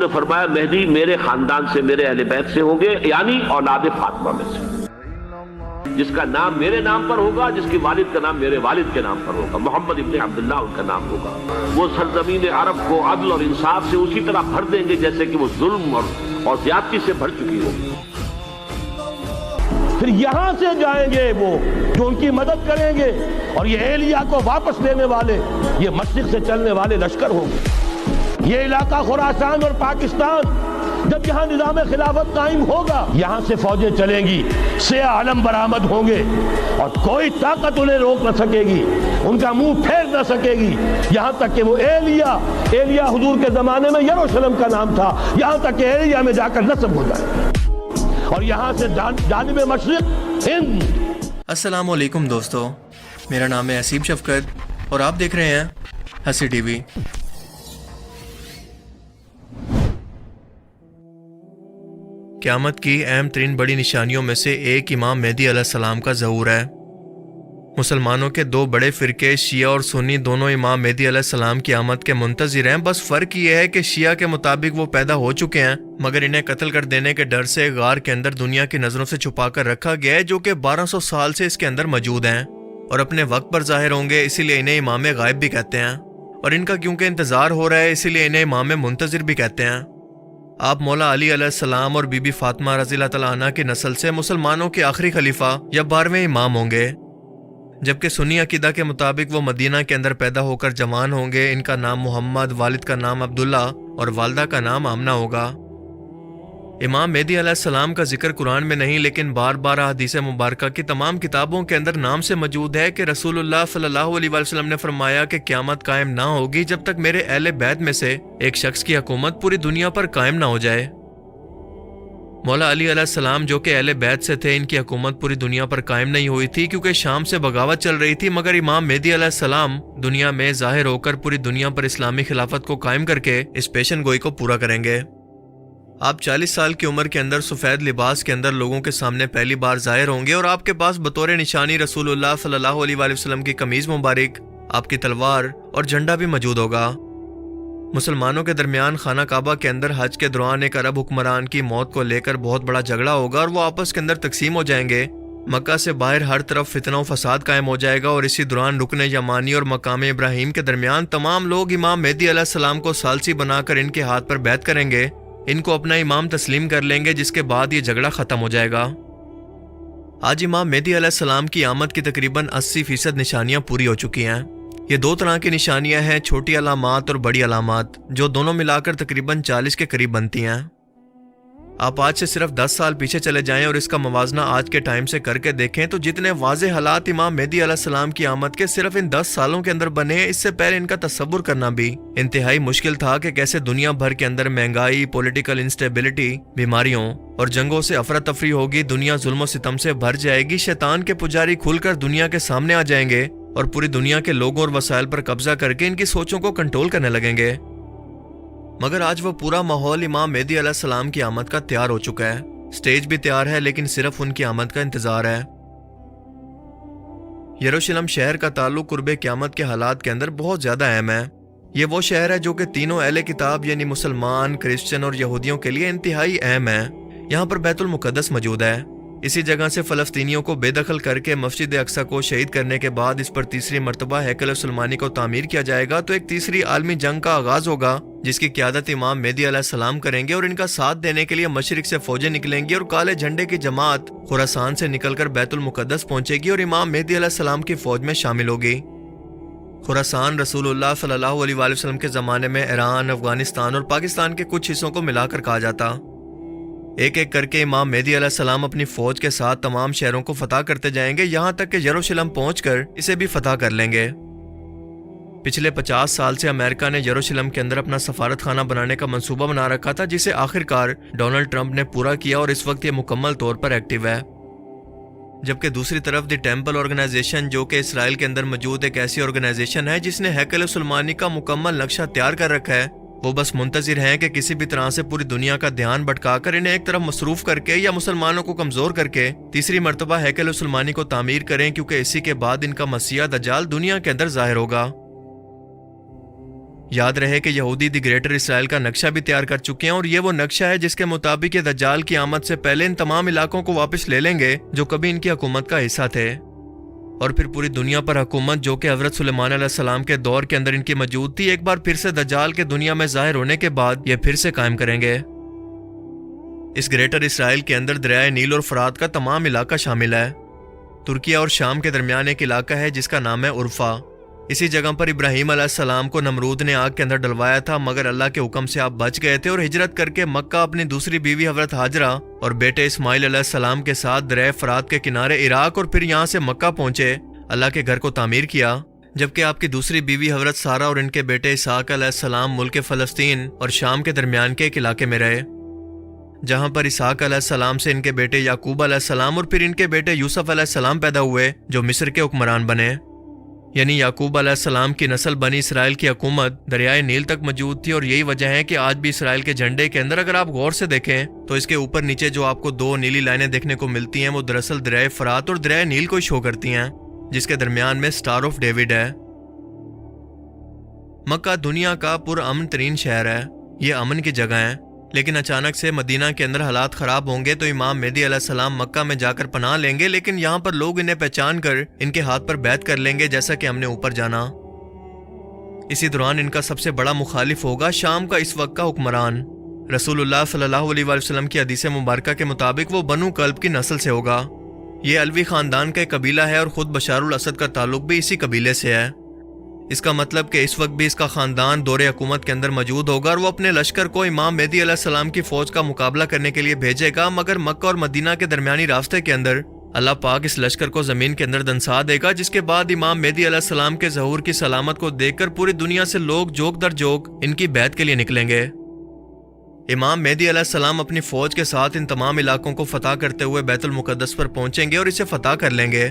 نے فرمایا مہدی میرے خاندان سے، میرے اہل بیت سے ہوں گے، یعنی اولاد فاطمہ میں سے، جس کا نام میرے نام پر ہوگا، جس کے والد کا نام میرے والد کے نام پر ہوگا، محمد ابن عبداللہ ان کا نام ہوگا۔ وہ سرزمین عرب کو عدل اور انصاف سے اسی طرح بھر دیں گے جیسے کہ وہ ظلم اور زیادتی سے بھر چکی ہو۔ پھر یہاں سے جائیں گے وہ جو ان کی مدد کریں گے، اور یہ ایلیا کو واپس لینے والے یہ مشرق سے چلنے والے لشکر ہوں گے۔ یہ علاقہ خراسان اور پاکستان جب یہاں نظام خلافت قائم ہوگا، یہاں سے فوجیں چلیں گی، سیاہ علم برآمد ہوں گے، اور کوئی طاقت انہیں روک نہ سکے گی، ان کا منہ پھیر نہ سکے گی، یہاں تک کہ وہ ایلیا حضور کے زمانے میں یروشلم کا نام تھا، یہاں تک کہ ایلیا میں جا کر نصب ہو جائے، اور یہاں سے جانب مشرق ہند۔ السلام علیکم دوستو، میرا نام ہے حسیب شفقت اور آپ دیکھ رہے ہیں ہنسی ٹی وی۔ قیامت کی اہم ترین بڑی نشانیوں میں سے ایک امام مہدی علیہ السلام کا ظہور ہے۔ مسلمانوں کے دو بڑے فرقے شیعہ اور سنی دونوں امام مہدی علیہ السلام کی آمد کے منتظر ہیں، بس فرق یہ ہے کہ شیعہ کے مطابق وہ پیدا ہو چکے ہیں، مگر انہیں قتل کر دینے کے ڈر سے غار کے اندر دنیا کی نظروں سے چھپا کر رکھا گیا ہے، جو کہ 1200 سال سے اس کے اندر موجود ہیں اور اپنے وقت پر ظاہر ہوں گے، اسی لیے انہیں امام غائب بھی کہتے ہیں، اور ان کا کیونکہ انتظار ہو رہا ہے اسی لیے انہیں امام منتظر بھی کہتے ہیں۔ آپ مولا علی علیہ السلام اور بی بی فاطمہ رضی اللہ تعالیٰ عنہ کی نسل سے مسلمانوں کے آخری خلیفہ یا 12ویں امام ہوں گے، جبکہ سنی عقیدہ کے مطابق وہ مدینہ کے اندر پیدا ہو کر جوان ہوں گے۔ ان کا نام محمد، والد کا نام عبداللہ اور والدہ کا نام آمنہ ہوگا۔ امام مہدی علیہ السلام کا ذکر قرآن میں نہیں لیکن بار بار حدیث مبارکہ کی تمام کتابوں کے اندر نام سے موجود ہے کہ رسول اللہ صلی اللہ علیہ وسلم نے فرمایا کہ قیامت قائم نہ ہوگی جب تک میرے اہل بیت میں سے ایک شخص کی حکومت پوری دنیا پر قائم نہ ہو جائے۔ مولا علی علیہ السلام جو کہ اہل بیت سے تھے، ان کی حکومت پوری دنیا پر قائم نہیں ہوئی تھی کیونکہ شام سے بغاوت چل رہی تھی، مگر امام مہدی علیہ السلام دنیا میں ظاہر ہو کر پوری دنیا پر اسلامی خلافت کو قائم کر کے اس پیشن گوئی کو پورا کریں گے۔ آپ 40 سال کی عمر کے اندر سفید لباس کے اندر لوگوں کے سامنے پہلی بار ظاہر ہوں گے، اور آپ کے پاس بطور نشانی رسول اللہ صلی اللہ علیہ وسلم کی قمیض مبارک، آپ کی تلوار اور جھنڈا بھی موجود ہوگا۔ مسلمانوں کے درمیان خانہ کعبہ کے اندر حج کے دوران ایک عرب حکمران کی موت کو لے کر بہت بڑا جھگڑا ہوگا اور وہ آپس کے اندر تقسیم ہو جائیں گے۔ مکہ سے باہر ہر طرف فتنہ و فساد قائم ہو جائے گا، اور اسی دوران رکن یمانی اور مقام ابراہیم کے درمیان تمام لوگ امام مہدی علیہ السلام کو ثالثی بنا کر ان کے ہاتھ پر بیعت کریں گے، ان کو اپنا امام تسلیم کر لیں گے، جس کے بعد یہ جھگڑا ختم ہو جائے گا۔ آج امام مہدی علیہ السلام کی آمد کی تقریباً 80% نشانیاں پوری ہو چکی ہیں۔ یہ دو طرح کی نشانیاں ہیں، چھوٹی علامات اور بڑی علامات، جو دونوں ملا کر تقریباً 40 کے قریب بنتی ہیں۔ آپ آج سے صرف 10 سال پیچھے چلے جائیں اور اس کا موازنہ آج کے ٹائم سے کر کے دیکھیں تو جتنے واضح حالات امام مہدی علیہ السلام کی آمد کے صرف ان 10 سالوں کے اندر بنے ہیں، اس سے پہلے ان کا تصور کرنا بھی انتہائی مشکل تھا کہ کیسے دنیا بھر کے اندر مہنگائی، پولیٹیکل انسٹیبلٹی، بیماریوں اور جنگوں سے افراتفری ہوگی، دنیا ظلم و ستم سے بھر جائے گی، شیطان کے پجاری کھل کر دنیا کے سامنے آ جائیں گے اور پوری دنیا کے لوگوں اور وسائل پر قبضہ کر کے ان کی سوچوں کو کنٹرول کرنے لگیں گے۔ مگر آج وہ پورا ماحول امام مہدی علیہ السلام کی آمد کا تیار ہو چکا ہے، سٹیج بھی تیار ہے، لیکن صرف ان کی آمد کا انتظار ہے۔ یروشلم شہر کا تعلق قرب قیامت کے حالات کے اندر بہت زیادہ اہم ہے۔ یہ وہ شہر ہے جو کہ تینوں اہل کتاب یعنی مسلمان، کرسچن اور یہودیوں کے لیے انتہائی اہم ہے۔ یہاں پر بیت المقدس موجود ہے۔ اسی جگہ سے فلسطینیوں کو بے دخل کر کے مسجد اقصی کو شہید کرنے کے بعد اس پر تیسری مرتبہ ہیکل سلیمانی کو تعمیر کیا جائے گا، تو ایک تیسری عالمی جنگ کا آغاز ہوگا جس کی قیادت امام مہدی علیہ السلام کریں گے، اور ان کا ساتھ دینے کے لیے مشرق سے فوجیں نکلیں گی اور کالے جھنڈے کی جماعت خراسان سے نکل کر بیت المقدس پہنچے گی اور امام مہدی علیہ السلام کی فوج میں شامل ہوگی۔ خراسان رسول اللہ صلی اللہ علیہ وسلم کے زمانے میں ایران، افغانستان اور پاکستان کے کچھ حصوں کو ملا کر کہا جاتا۔ ایک ایک کر کے امام مہدی علیہ السلام اپنی فوج کے ساتھ تمام شہروں کو فتح کرتے جائیں گے، یہاں تک کہ یروشلم پہنچ کر اسے بھی فتح کر لیں گے۔ پچھلے 50 سال سے امریکہ نے یروشلم کے اندر اپنا سفارت خانہ بنانے کا منصوبہ بنا رکھا تھا، جسے آخرکار ڈونلڈ ٹرمپ نے پورا کیا اور اس وقت یہ مکمل طور پر ایکٹیو ہے۔ جبکہ دوسری طرف دی ٹیمپل آرگنائزیشن جو کہ اسرائیل کے اندر موجود ایک ایسی آرگنائزیشن ہے جس نے ہیکل سلیمانی کا مکمل نقشہ تیار کر رکھا ہے، وہ بس منتظر ہیں کہ کسی بھی طرح سے پوری دنیا کا دھیان بھٹکا کر انہیں ایک طرف مصروف کر کے یا مسلمانوں کو کمزور کر کے تیسری مرتبہ ہیکل سلیمانی کو تعمیر کریں، کیونکہ اسی کے بعد ان کا مسیح دجال دنیا کے اندر ظاہر ہوگا۔ یاد رہے کہ یہودی دی گریٹر اسرائیل کا نقشہ بھی تیار کر چکے ہیں، اور یہ وہ نقشہ ہے جس کے مطابق یہ دجال کی آمد سے پہلے ان تمام علاقوں کو واپس لے لیں گے جو کبھی ان کی حکومت کا حصہ تھے، اور پھر پوری دنیا پر حکومت جو کہ حضرت سلیمان علیہ السلام کے دور کے اندر ان کی موجود تھی، ایک بار پھر سے دجال کے دنیا میں ظاہر ہونے کے بعد یہ پھر سے قائم کریں گے۔ اس گریٹر اسرائیل کے اندر دریائے نیل اور فرات کا تمام علاقہ شامل ہے۔ ترکیہ اور شام کے درمیان ایک علاقہ ہے جس کا نام ہے عرفہ۔ اسی جگہ پر ابراہیم علیہ السلام کو نمرود نے آگ کے اندر ڈلوایا تھا، مگر اللہ کے حکم سے آپ بچ گئے تھے اور ہجرت کر کے مکہ اپنی دوسری بیوی حضرت ہاجرہ اور بیٹے اسماعیل علیہ السلام کے ساتھ دریائے فرات کے کنارے عراق اور پھر یہاں سے مکہ پہنچے، اللہ کے گھر کو تعمیر کیا، جبکہ آپ کی دوسری بیوی حضرت سارہ اور ان کے بیٹے اسحاق علیہ السلام ملک فلسطین اور شام کے درمیان کے ایک علاقے میں رہے، جہاں پر اسحاق علیہ السلام سے ان کے بیٹے یعقوب علیہ السلام اور پھر ان کے بیٹے یوسف علیہ السلام پیدا ہوئے جو مصر کے حکمران بنے۔ یعنی یعقوب علیہ السلام کی نسل بنی اسرائیل کی حکومت دریائے نیل تک موجود تھی، اور یہی وجہ ہے کہ آج بھی اسرائیل کے جھنڈے کے اندر اگر آپ غور سے دیکھیں تو اس کے اوپر نیچے جو آپ کو دو نیلی لائنیں دیکھنے کو ملتی ہیں وہ دراصل دریائے فرات اور دریائے نیل کو شو کرتی ہیں، جس کے درمیان میں سٹار آف ڈیوڈ ہے۔ مکہ دنیا کا پرامن ترین شہر ہے، یہ امن کی جگہ ہے، لیکن اچانک سے مدینہ کے اندر حالات خراب ہوں گے تو امام مہدی علیہ السلام مکہ میں جا کر پناہ لیں گے، لیکن یہاں پر لوگ انہیں پہچان کر ان کے ہاتھ پر بیعت کر لیں گے، جیسا کہ ہم نے اوپر جانا۔ اسی دوران ان کا سب سے بڑا مخالف ہوگا شام کا اس وقت کا حکمران۔ رسول اللہ صلی اللہ علیہ وسلم کی حدیث مبارکہ کے مطابق وہ بنو کلب کی نسل سے ہوگا۔ یہ علوی خاندان کا ایک قبیلہ ہے اور خود بشار الاسد کا تعلق بھی اسی قبیلے سے ہے۔ اس کا مطلب کہ اس وقت بھی اس کا خاندان دور حکومت کے اندر موجود ہوگا، اور وہ اپنے لشکر کو امام مہدی علیہ السلام کی فوج کا مقابلہ کرنے کے لیے بھیجے گا، مگر مکہ اور مدینہ کے درمیانی راستے کے اندر اللہ پاک اس لشکر کو زمین کے اندر دنسا دے گا، جس کے بعد امام مہدی علیہ السلام کے ظہور کی سلامت کو دیکھ کر پوری دنیا سے لوگ جوک در جوک ان کی بیعت کے لیے نکلیں گے۔ امام مہدی علیہ السلام اپنی فوج کے ساتھ ان تمام علاقوں کو فتح کرتے ہوئے بیت المقدس پر پہنچیں گے اور اسے فتح کر لیں گے۔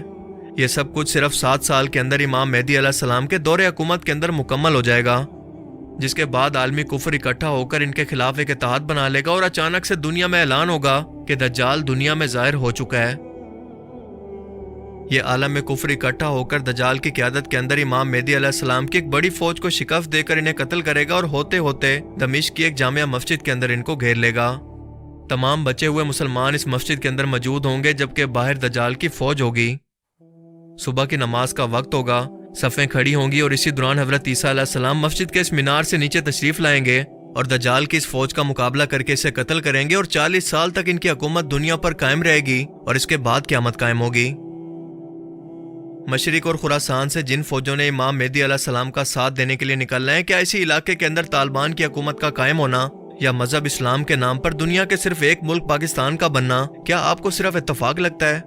یہ سب کچھ صرف 7 سال کے اندر امام مہدی علیہ السلام کے دور حکومت کے اندر مکمل ہو جائے گا، جس کے بعد عالمی کفر اکٹھا ہو کر ان کے خلاف ایک اتحاد بنا لے گا، اور اچانک سے دنیا میں اعلان ہوگا کہ دجال دنیا میں ظاہر ہو چکا ہے۔ یہ عالم کفر اکٹھا ہو کر دجال کی قیادت کے اندر امام مہدی علیہ السلام کی ایک بڑی فوج کو شکست دے کر انہیں قتل کرے گا، اور ہوتے ہوتے دمشق کی ایک جامع مسجد کے اندر ان کو گھیر لے گا۔ تمام بچے ہوئے مسلمان اس مسجد کے اندر موجود ہوں گے، جبکہ باہر دجال کی فوج ہوگی۔ صبح کی نماز کا وقت ہوگا، صفیں کھڑی ہوں گی، اور اسی دوران حضرت عیسیٰ علیہ السلام مسجد کے اس مینار سے نیچے تشریف لائیں گے اور دجال کی اس فوج کا مقابلہ کر کے اسے قتل کریں گے، اور 40 سال تک ان کی حکومت دنیا پر قائم رہے گی، اور اس کے بعد قیامت قائم ہوگی۔ مشرق اور خراسان سے جن فوجوں نے امام مہدی علیہ السلام کا ساتھ دینے کے لیے نکلنا ہے، کیا اسی علاقے کے اندر طالبان کی حکومت کا قائم ہونا یا مذہب اسلام کے نام پر دنیا کے صرف ایک ملک پاکستان کا بننا، کیا آپ کو صرف اتفاق لگتا ہے؟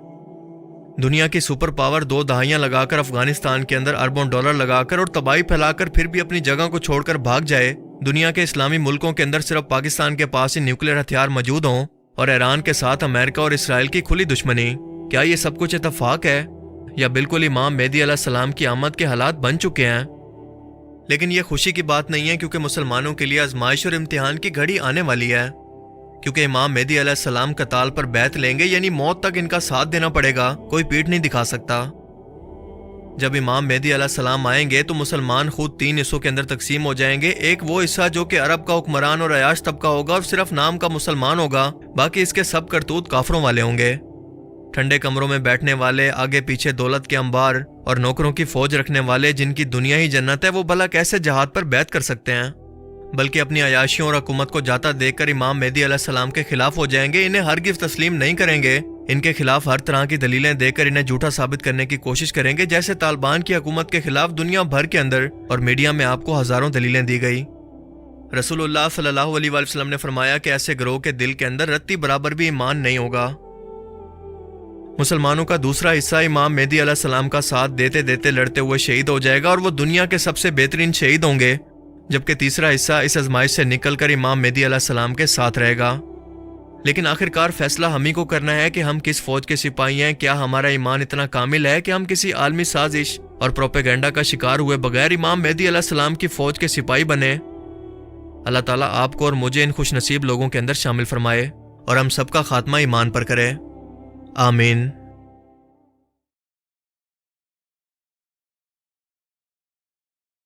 دنیا کی سپر پاور 2 دہائیاں لگا کر افغانستان کے اندر اربوں ڈالر لگا کر اور تباہی پھیلا کر پھر بھی اپنی جگہ کو چھوڑ کر بھاگ جائے، دنیا کے اسلامی ملکوں کے اندر صرف پاکستان کے پاس ہی نیوکلیر ہتھیار موجود ہوں، اور ایران کے ساتھ امریکہ اور اسرائیل کی کھلی دشمنی، کیا یہ سب کچھ اتفاق ہے یا بالکل امام مہدی علیہ السلام کی آمد کے حالات بن چکے ہیں؟ لیکن یہ خوشی کی بات نہیں ہے، کیونکہ مسلمانوں کے لیے آزمائش اور امتحان کی گھڑی آنے والی ہے، کیونکہ امام مہدی علیہ السلام قتال پر بیعت لیں گے، یعنی موت تک ان کا ساتھ دینا پڑے گا، کوئی پیٹھ نہیں دکھا سکتا۔ جب امام مہدی علیہ السلام آئیں گے تو مسلمان خود 3 حصوں کے اندر تقسیم ہو جائیں گے، ایک وہ حصہ جو کہ عرب کا حکمران اور عیاش طبقہ ہوگا اور صرف نام کا مسلمان ہوگا، باقی اس کے سب کرتوت کافروں والے ہوں گے، ٹھنڈے کمروں میں بیٹھنے والے، آگے پیچھے دولت کے انبار اور نوکروں کی فوج رکھنے والے، جن کی دنیا ہی جنت ہے، وہ بھلا کیسے جہاد پر بیعت کر سکتے ہیں؟ بلکہ اپنی عیاشیوں اور حکومت کو جاتا دیکھ کر امام مہدی علیہ السلام کے خلاف ہو جائیں گے، انہیں ہرگز تسلیم نہیں کریں گے، ان کے خلاف ہر طرح کی دلیلیں دے کر انہیں جھوٹا ثابت کرنے کی کوشش کریں گے، جیسے طالبان کی حکومت کے خلاف دنیا بھر کے اندر اور میڈیا میں آپ کو ہزاروں دلیلیں دی گئی۔ رسول اللہ صلی اللہ علیہ وسلم نے فرمایا کہ ایسے گروہ کے دل کے اندر رتی برابر بھی ایمان نہیں ہوگا۔ مسلمانوں کا دوسرا حصہ امام مہدی علیہ السلام کا ساتھ دیتے دیتے لڑتے ہوئے شہید ہو جائے گا، اور وہ دنیا کے سب سے بہترین شہید ہوں گے، جبکہ تیسرا حصہ اس آزمائش سے نکل کر امام مہدی علیہ السلام کے ساتھ رہے گا۔ لیکن آخرکار فیصلہ ہم ہی کو کرنا ہے کہ ہم کس فوج کے سپاہی ہیں، کیا ہمارا ایمان اتنا کامل ہے کہ ہم کسی عالمی سازش اور پروپیگنڈا کا شکار ہوئے بغیر امام مہدی علیہ السلام کی فوج کے سپاہی بنے؟ اللہ تعالیٰ آپ کو اور مجھے ان خوش نصیب لوگوں کے اندر شامل فرمائے، اور ہم سب کا خاتمہ ایمان پر کرے، آمین۔